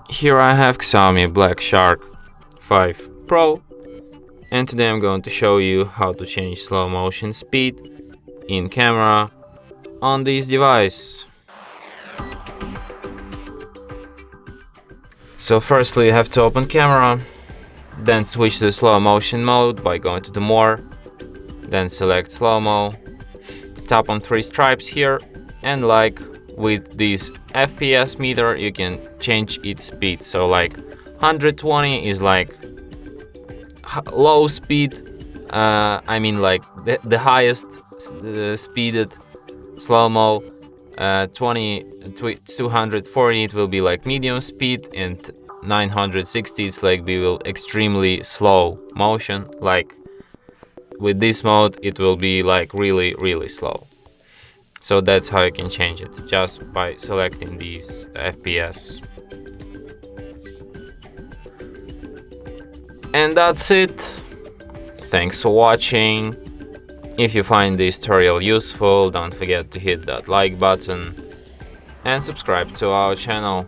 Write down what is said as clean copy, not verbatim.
Here I have XIAOMI Black Shark 5 Pro, and today I'm going to show you how to change slow motion speed in camera on this device. So firstly you have to open camera, then switch to slow motion mode by going to the more, then select slow-mo, tap on 3 stripes here, and like with this FPS meter you can change its speed. So like 120 is like low speed, I mean like the highest speeded slow-mo. 240 it will be like medium speed, and 960 it's like we will extremely slow motion. Like with this mode it will be like really slow. So that's how you can change it, just by selecting these FPS. And that's it. Thanks for watching. If you find this tutorial useful, don't forget to hit that like button and subscribe to our channel.